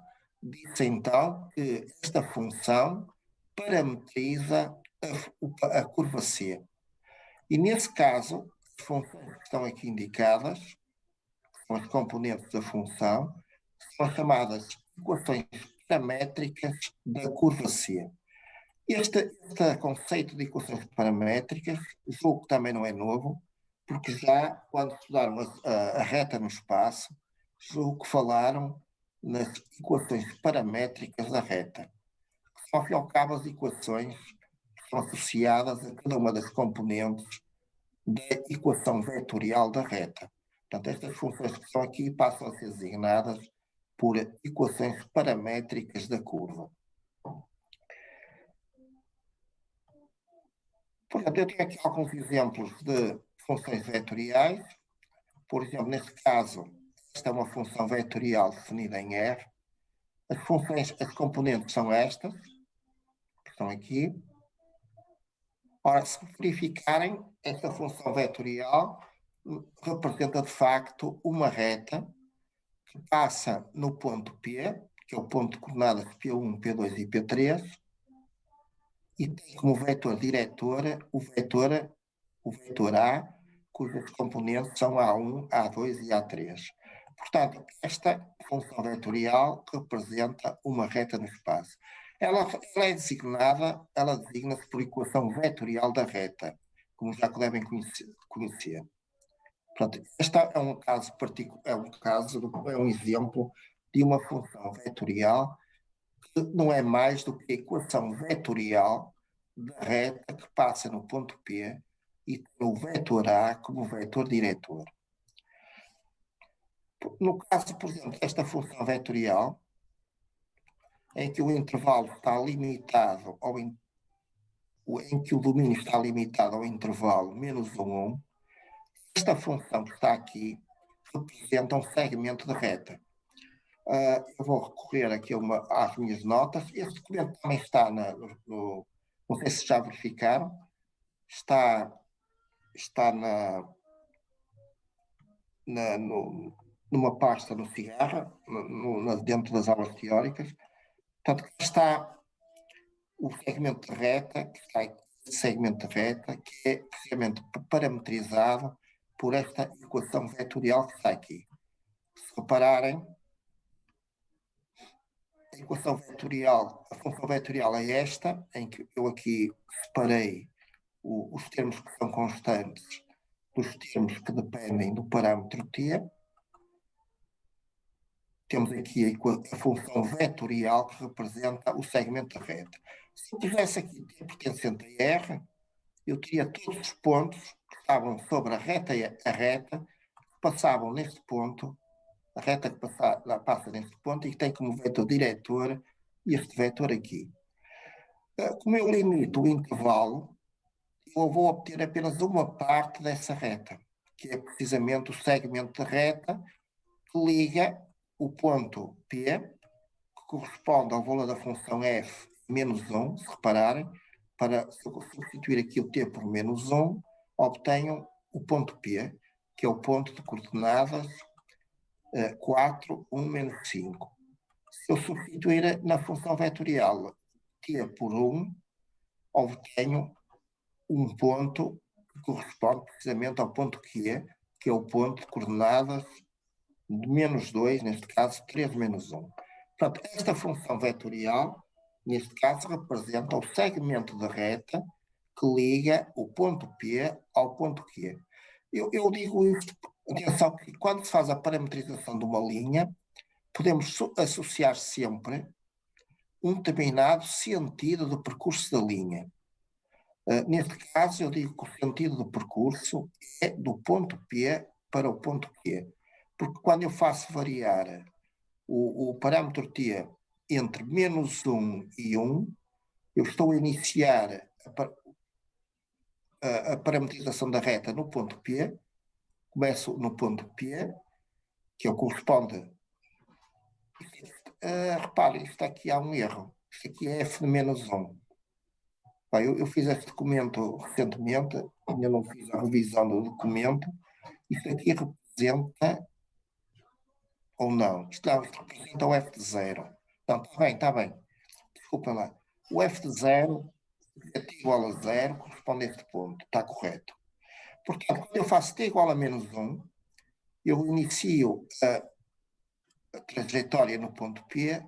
diz então que esta função parametriza a curva C. E nesse caso, as funções que estão aqui indicadas, que são as componentes da função, são chamadas equações paramétricas da curva C. Este conceito de equações paramétricas, julgo que também não é novo, porque já quando estudaram a reta no espaço, julgo que falaram nas equações paramétricas da reta. Ao fim e ao cabo, as equações são associadas a cada uma das componentes da equação vetorial da reta. Portanto, estas funções que estão aqui passam a ser designadas por equações paramétricas da curva. Portanto, eu tenho aqui alguns exemplos de funções vetoriais. Por exemplo, neste caso, esta é uma função vetorial definida em R. As componentes são estas, que estão aqui. Ora, se verificarem, esta função vetorial representa de facto uma reta que passa no ponto P, que é o ponto de coordenadas P1, P2 e P3, e tem como vetor diretor o vetor A, cujas componentes são A1, A2 e A3. Portanto, esta função vetorial representa uma reta no espaço. Ela designa-se por equação vetorial da reta, como já devem conhecer. Portanto, este é um caso particular, é um exemplo de uma função vetorial que não é mais do que a equação vetorial da reta que passa no ponto P e tem o vetor A como vetor diretor. No caso, por exemplo, desta função vetorial, em que o intervalo está limitado em que o domínio está limitado ao intervalo menos 1, esta função que está aqui representa um segmento de reta. Eu vou recorrer aqui às minhas notas. Este documento também está não sei se já verificaram, está numa pasta no Cigarra, dentro das aulas teóricas. Portanto, está o segmento de reta, que está aqui, segmento de reta, que é precisamente parametrizado por esta equação vetorial que está aqui. Se repararem, a equação vetorial, a função vetorial é esta, em que eu aqui separei os termos que são constantes dos termos que dependem do parâmetro t. Temos aqui a função vetorial que representa o segmento da reta. Se eu tivesse aqui t pertencente a R, eu teria todos os pontos que estavam sobre a reta, que passavam neste ponto, a reta que passa neste ponto e que tem como vetor diretor este vetor aqui. Como eu limito o intervalo, eu vou obter apenas uma parte dessa reta, que é precisamente o segmento de reta que liga o ponto P, que corresponde ao valor da função f menos 1, se repararem, se eu substituir aqui o t por menos 1, obtenho o ponto P, que é o ponto de coordenadas 4, 1, menos 5. Se eu substituir na função vetorial t por 1, obtenho um ponto que corresponde precisamente ao ponto Q, que é o ponto de coordenadas de menos 2, neste caso 3 menos 1. Portanto, esta função vetorial, neste caso, representa o segmento de reta que liga o ponto P ao ponto Q. Eu digo isto, atenção, que quando se faz a parametrização de uma linha, podemos associar sempre um determinado sentido do percurso da linha. Neste caso, eu digo que o sentido do percurso é do ponto P para o ponto Q. Porque quando eu faço variar o parâmetro t entre menos 1 e 1, eu estou a iniciar a parametrização da reta no ponto P, começo no ponto P, que corresponde... Repare, isto aqui há um erro. Isto aqui é f de menos 1. Eu fiz este documento recentemente, ainda não fiz a revisão do documento. Isto aqui representa... ou não? Isto representa o f de 0. Então, está bem. Desculpa lá. O f de 0, t igual a 0, corresponde a este ponto. Está correto. Portanto, quando eu faço t igual a menos 1, eu inicio a trajetória no ponto P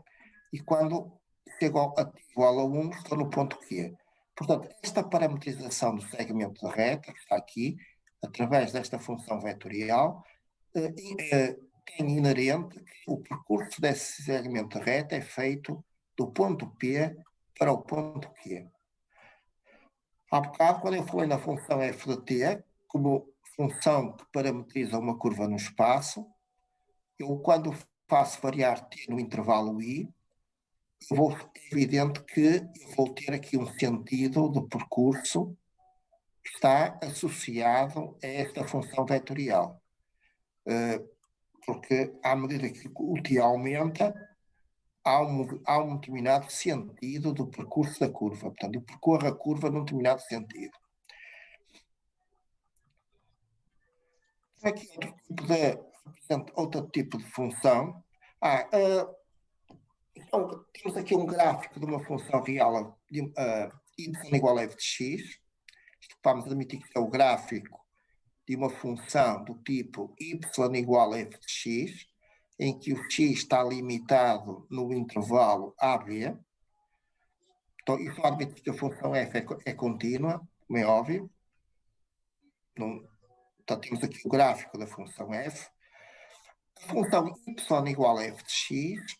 e quando chego a t igual a 1, estou no ponto Q. Portanto, esta parametrização do segmento de reta, que está aqui, através desta função vetorial, tem inerente que o percurso desse segmento de reta é feito do ponto P para o ponto Q. Há bocado, quando eu falei na função f de t, como função que parametriza uma curva no espaço, eu, quando faço variar t no intervalo i, é evidente que eu vou ter aqui um sentido de percurso que está associado a esta função vetorial. Porque, à medida que o t aumenta, há um determinado sentido do percurso da curva. Portanto, eu percorro a curva num determinado sentido. Aqui outro tipo de função. Então, temos aqui um gráfico de uma função real y igual a f de x. Vamos admitir que é o gráfico de uma função do tipo y igual a f de x, em que o x está limitado no intervalo AB. Então, isso admite que a função f é contínua, como é óbvio. Então, temos aqui o gráfico da função f. A função y igual a f de x,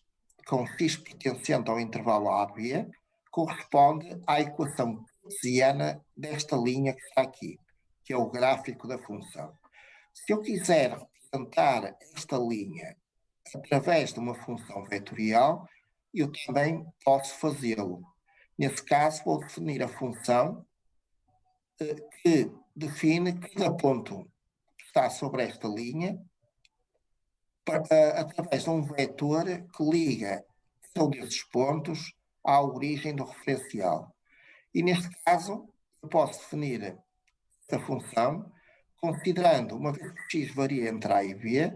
com x pertencente ao intervalo AB, corresponde à equação cartesiana desta linha que está aqui, que é o gráfico da função. Se eu quiser representar esta linha através de uma função vetorial, eu também posso fazê-lo. Nesse caso, vou definir a função que define cada ponto que está sobre esta linha através de um vetor que liga cada um desses pontos à origem do referencial. E neste caso, eu posso definir esta função considerando, uma vez que x varia entre A e B,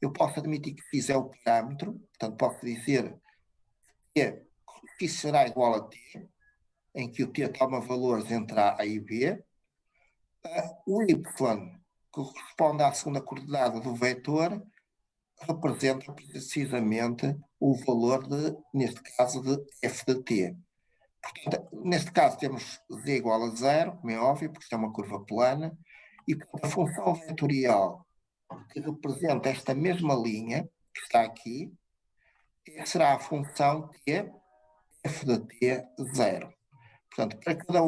eu posso admitir que x é o parâmetro, portanto posso dizer que x será igual a t, em que o t toma valores entre A e B. O y, que corresponde à segunda coordenada do vetor, representa precisamente o valor neste caso, de f de t. Portanto, neste caso temos z igual a 0, como é óbvio, porque isto é uma curva plana, e a função vetorial que representa esta mesma linha, que está aqui, será a função t, f de t, 0. Portanto, para cada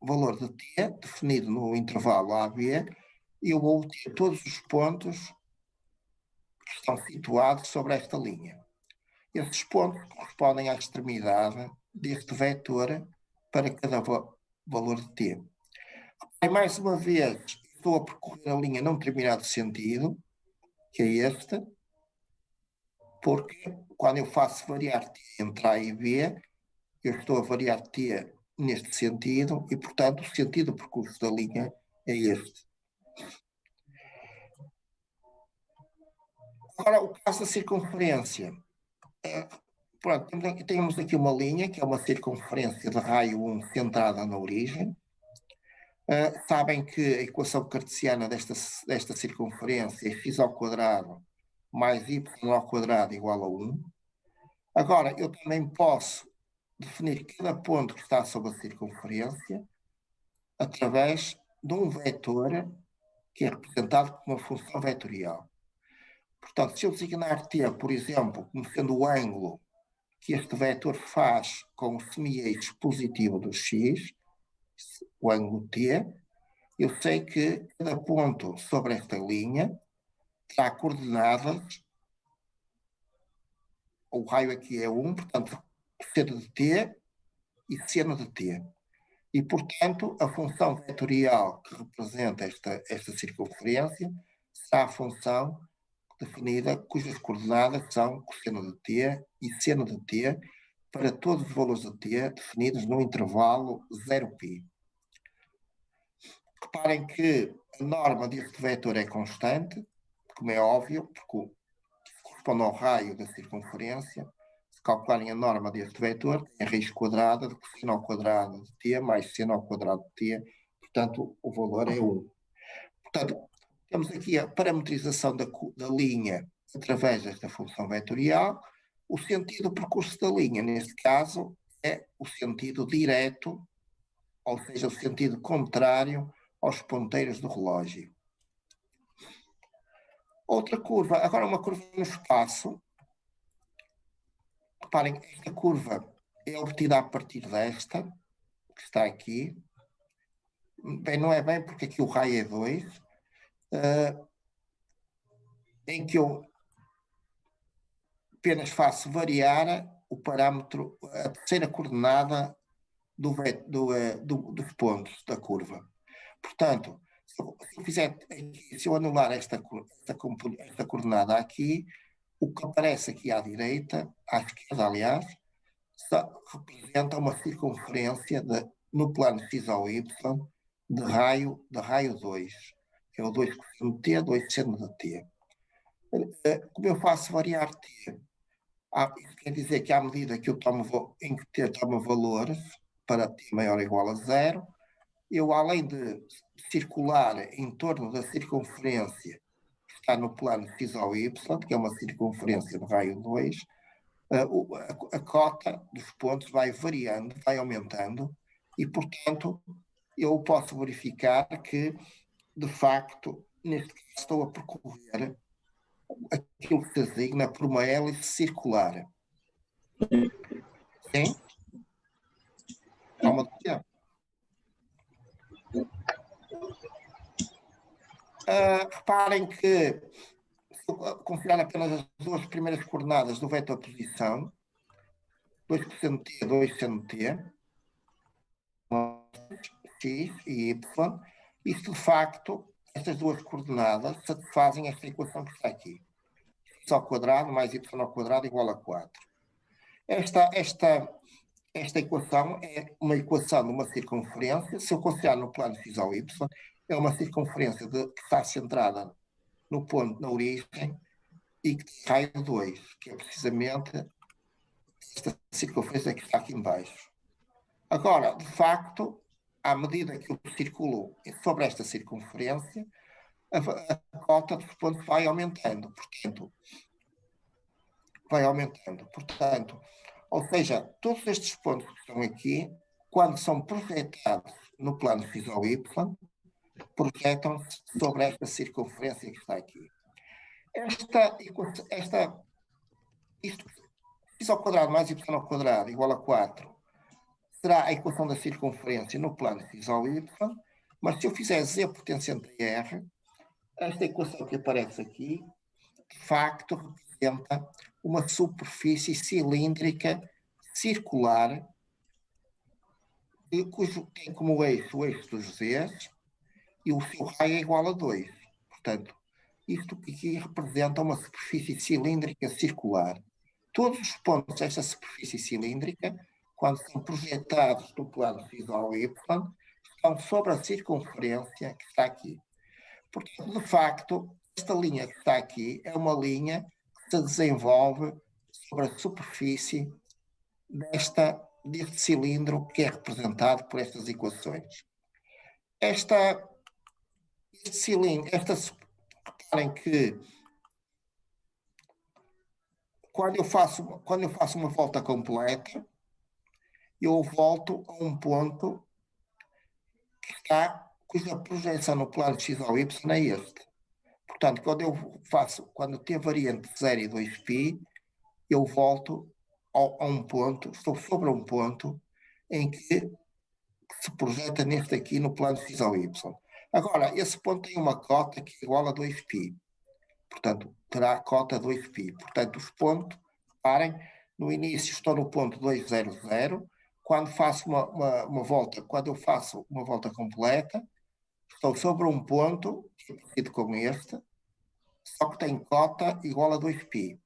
valor de t, definido no intervalo AB, eu vou ter todos os pontos que estão situados sobre esta linha. Esses pontos correspondem à extremidade deste vetor para cada valor de t. E mais uma vez, estou a percorrer a linha num determinado sentido, que é este, porque quando eu faço variar t entre A e B, eu estou a variar t neste sentido e, portanto, o sentido do percurso da linha é este. Agora, o caso da circunferência. Pronto, temos aqui uma linha, que é uma circunferência de raio 1 centrada na origem. Sabem que a equação cartesiana desta circunferência é x ao quadrado mais y ao quadrado igual a 1. Agora, eu também posso definir cada ponto que está sobre a circunferência através de um vetor que é representado por uma função vetorial. Portanto, se eu designar t, por exemplo, como sendo o ângulo que este vetor faz com o semi-eixo positivo do x, o ângulo t, eu sei que cada ponto sobre esta linha terá coordenadas, o raio aqui é 1, portanto, seno de t e seno de t. E, portanto, a função vetorial que representa esta circunferência será a função definida cujas coordenadas são cosseno de t e seno de t para todos os valores de t definidos no intervalo 0π. Reparem que a norma deste vetor é constante, como é óbvio, porque corresponde ao raio da circunferência. Se calcularem a norma deste vetor, tem a raiz quadrada de cosseno ao quadrado de t mais seno ao quadrado de t, portanto, o valor é 1. Portanto, temos aqui a parametrização da linha através desta função vetorial. O sentido do percurso da linha, neste caso, é o sentido direto, ou seja, o sentido contrário aos ponteiros do relógio. Outra curva, agora uma curva no espaço. Reparem, esta curva é obtida a partir desta, que está aqui. Bem, não é bem porque aqui o raio é 2, em que eu apenas faço variar o parâmetro, a terceira coordenada dos pontos da curva. Portanto, se eu anular esta coordenada aqui, o que aparece aqui à direita, à esquerda, aliás, representa uma circunferência no plano x ao y de raio 2, que é o 2 cosseno de t, 2 seno de t. Como eu faço variar t, isso quer dizer que à medida que eu em que t toma valores para t maior ou igual a 0, eu, além de circular em torno da circunferência que está no plano x ao y, que é uma circunferência de raio 2, a cota dos pontos vai variando, vai aumentando, e, portanto, eu posso verificar que, de facto, neste caso estou a percorrer aquilo que se designa por uma hélice circular. Sim? Calma do tempo. Reparem que, se eu considerar apenas as duas primeiras coordenadas do vetor posição, 2 cosseno de t, 2 seno de t, x e y, isto de facto, estas duas coordenadas satisfazem esta equação que está aqui. x ao quadrado mais y ao quadrado igual a 4. Esta equação é uma equação de uma circunferência. Se eu considerar no plano x ao y, é uma circunferência que está centrada no ponto, na origem, e que tem raio 2, que é precisamente esta circunferência que está aqui embaixo. Agora, de facto, à medida que eu circulo sobre esta circunferência, a cota dos pontos vai aumentando. Portanto, ou seja, todos estes pontos que estão aqui, quando são projetados no plano x ou y, projetam-se sobre esta circunferência que está aqui. Isto, x ao quadrado mais y ao quadrado igual a 4, será a equação da circunferência no plano x ou y, mas se eu fizer z pertencente a r, esta equação que aparece aqui, de facto, representa uma superfície cilíndrica circular, cujo tem como eixo o eixo dos z's, e o seu raio é igual a 2. Portanto, isto aqui representa uma superfície cilíndrica circular. Todos os pontos desta superfície cilíndrica, quando são projetados do plano x ou y, estão sobre a circunferência que está aqui. Portanto, de facto, esta linha que está aqui é uma linha que se desenvolve sobre a superfície deste cilindro que é representado por estas equações. Este cilindro, reparem que quando eu faço uma volta completa, eu volto a um ponto cuja projeção no plano x ou y é este. Portanto, quando eu tenho a variante de 0 e 2π, eu volto a um ponto, estou sobre um ponto em que se projeta neste aqui no plano x ou y. Agora, esse ponto tem uma cota que é igual a 2π. Portanto, terá a cota 2π. Portanto, os pontos, reparem, no início estou no ponto 2, 0, 0. Quando faço quando eu faço uma volta completa, estou sobre um ponto que é parecido com este, só que tem cota igual a 2π.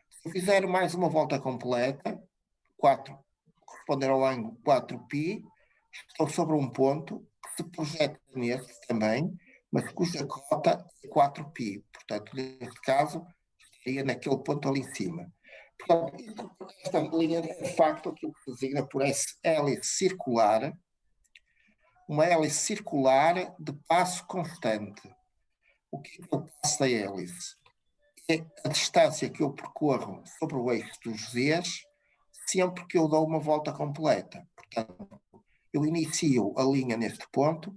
Se eu fizer mais uma volta completa, corresponder ao ângulo 4π, estou sobre um ponto que se projeta neste também, mas cuja cota é 4π. Portanto, neste caso, estaria naquele ponto ali em cima. Portanto, esta linha é de facto aquilo que se designa por hélice circular, uma hélice circular de passo constante. O que é o passo da hélice? É a distância que eu percorro sobre o eixo dos z's sempre que eu dou uma volta completa. Portanto, eu inicio a linha neste ponto,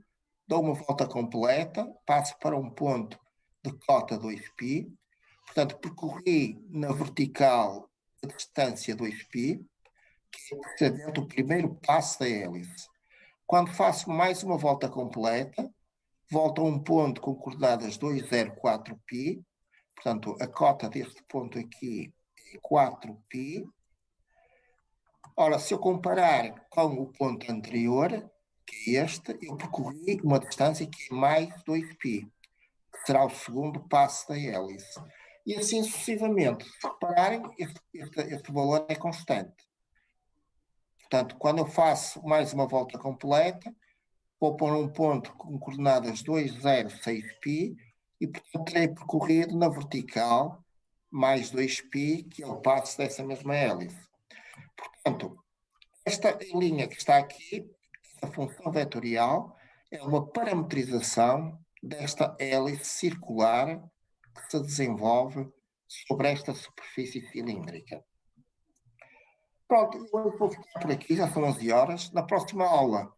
dou uma volta completa, passo para um ponto de cota 2π, portanto, percorri na vertical a distância 2π, que é precisamente o primeiro passo da hélice. Quando faço mais uma volta completa, volto a um ponto com coordenadas 2, 0, 4π, portanto, a cota deste ponto aqui é 4π. Ora, se eu comparar com o ponto anterior, que é este, eu percorri uma distância que é mais 2π, que será o segundo passo da hélice. E assim sucessivamente. Se repararem, este valor é constante. Portanto, quando eu faço mais uma volta completa, vou pôr um ponto com coordenadas 2, 0, 6π, e portanto terei percorrido na vertical mais 2π, que é o passo dessa mesma hélice. Portanto, esta linha que está aqui, a função vetorial, é uma parametrização desta hélice circular que se desenvolve sobre esta superfície cilíndrica. Pronto, eu vou ficar por aqui, já são 11 horas. Na próxima aula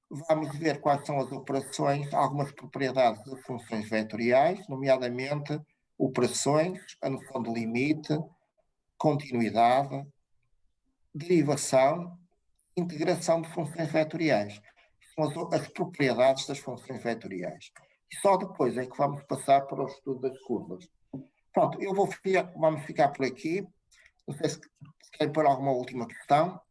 vamos ver quais são as operações, algumas propriedades de funções vetoriais, nomeadamente operações, a noção de limite, continuidade, derivação, integração de funções vetoriais. São as propriedades das funções vetoriais. E só depois é que vamos passar para o estudo das curvas. Pronto, vamos ficar por aqui. Não sei se querem pôr alguma última questão.